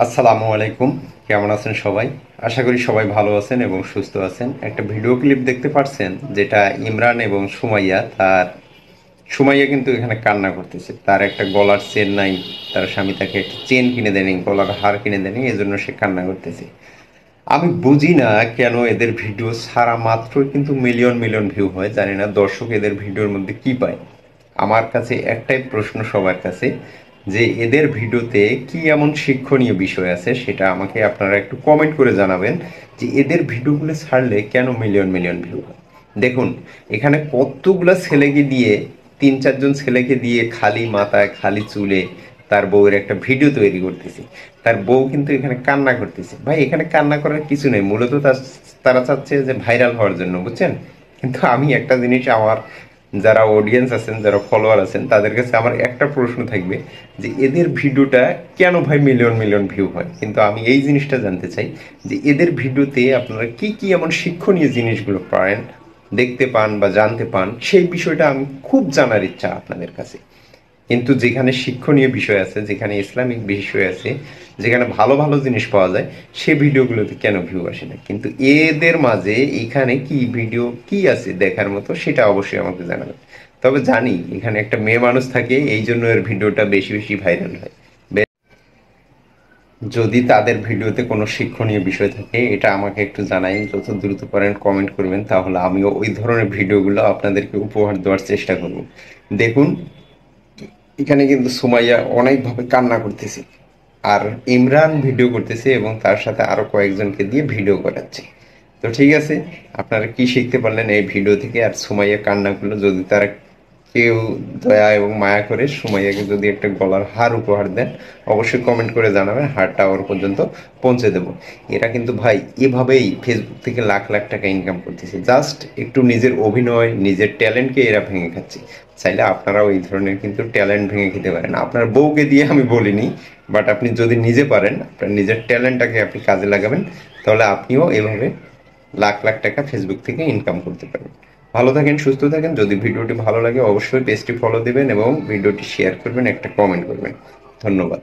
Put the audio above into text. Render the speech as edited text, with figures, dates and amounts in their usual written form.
আসসালামু আলাইকুম। কেমন আছেন সবাই? আশা করি সবাই ভালো আছেন এবং সুস্থ আছেন। একটা ভিডিও ক্লিপ দেখতে পাচ্ছেন, যেটা ইমরান এবং সুমাইয়া। সুমাইয়া কিন্তু এখানে কান্না করতেছে, তার একটা গলার চেন নাই, তার স্বামী তাকে একটা চেন কিনে দেয়নি, গলার হার কিনে দেয়নি, এজন্য সে কান্না করতেছে। আমি বুঝি না কেন এদের ভিডিও ছাড়া মাত্রই কিন্তু মিলিয়ন মিলিয়ন ভিউ হয়। জানি না দর্শক এদের ভিডিওর মধ্যে কি পায়। আমার কাছে একটাই প্রশ্ন সবার কাছে, যে এদের ভিডিওতে কি এমন শিক্ষণীয় বিষয় আছে, সেটা আমাকে আপনারা একটু কমেন্ট করে জানাবেন, যে এদের ভিডিওগুলো ছাড়লে কেন মিলিয়ন মিলিয়ন ভিউ হয়। দেখুন, এখানে কতগুলা ছেলেকে দিয়ে, তিন চারজন ছেলেকে দিয়ে খালি মাথায় খালি চুলে তার বউয়ের একটা ভিডিও তৈরি করতেছি। তার বউ কিন্তু এখানে কান্না করতেছে। ভাই, এখানে কান্না করার কিছু নেই, মূলত তারা চাচ্ছে যে ভাইরাল হওয়ার জন্য, বুঝছেন? কিন্তু আমি একটা জিনিস, আমার যারা অডিয়েন্স আছেন, যারা ফলোয়ার আছেন, তাদের কাছে আমার একটা প্রশ্ন থাকবে, যে এদের ভিডিওটা কেন ভাই মিলিয়ন মিলিয়ন ভিউ হয়। কিন্তু আমি এই জিনিসটা জানতে চাই, যে এদের ভিডিওতে আপনারা কি কি এমন শিক্ষণীয় জিনিসগুলো পান, দেখতে পান বা জানতে পান, সেই বিষয়টা আমি খুব জানার ইচ্ছা আপনাদের কাছে। কিন্তু যেখানে শিক্ষণীয় বিষয় আছে, যেখানে ইসলামিক বিষয় আছে, যেখানে ভালো ভালো জিনিস পাওয়া যায়, সে ভিডিওগুলোতে কেন ভিউ আসে না? কিন্তু এদের মাঝে এখানে কি ভিডিও কি আছে দেখার মতো, সেটা অবশ্যই আমাকে জানাবেন। তবে জানি এখানে একটা মেয়ে মানুষ থাকে, এই জন্য এর ভিডিওটা বেশি বেশি ভাইরাল হয়। যদি তাদের ভিডিওতে কোনো শিক্ষণীয় বিষয় থাকে, এটা আমাকে একটু জানাই, যত দ্রুত পারেন কমেন্ট করবেন, তাহলে আমিও ওই ধরনের ভিডিওগুলো আপনাদেরকে উপহার দেওয়ার চেষ্টা করব। দেখুন, এখানে কিন্তু সুমাইয়া অনেকভাবে কান্না করতেছে, আর ইমরান ভিডিও করতেছে এবং তার সাথে আরো কয়েকজনকে দিয়ে ভিডিও করাচ্ছে। তো ঠিক আছে, আপনারা কি শিখতে পারলেন এই ভিডিও থেকে? আর সুমাইয়া কান্না করলো, যদি তারা কেউ দয়া এবং মায়া করে সুমাইয়াকে যদি একটা গলার হার উপহার দেন, অবশ্যই কমেন্ট করে জানাবেন, হারটা ওর পর্যন্ত পৌঁছে দেবো। এরা কিন্তু ভাই এভাবেই ফেসবুক থেকে লাখ লাখ টাকা ইনকাম করতেছে, জাস্ট একটু নিজের অভিনয়, নিজের ট্যালেন্টকে এরা ভেঙে খাচ্ছে। চাইলে আপনারাও এই ধরনের কিন্তু ট্যালেন্ট ভেঙে খেতে পারেন। আপনার বউকে দিয়ে আমি বলিনি, বাট আপনি যদি নিজে পারেন, আপনার নিজের ট্যালেন্টটাকে আপনি কাজে লাগাবেন, তাহলে আপনিও এভাবে লাখ লাখ টাকা ফেসবুক থেকে ইনকাম করতে পারবেন। ভালো থাকেন, সুস্থ থাকেন। যদি ভিডিওটি ভালো লাগে অবশ্যই পেজটি ফলো দিবেন এবং ভিডিওটি শেয়ার করবেন, একটা কমেন্ট করবেন। ধন্যবাদ।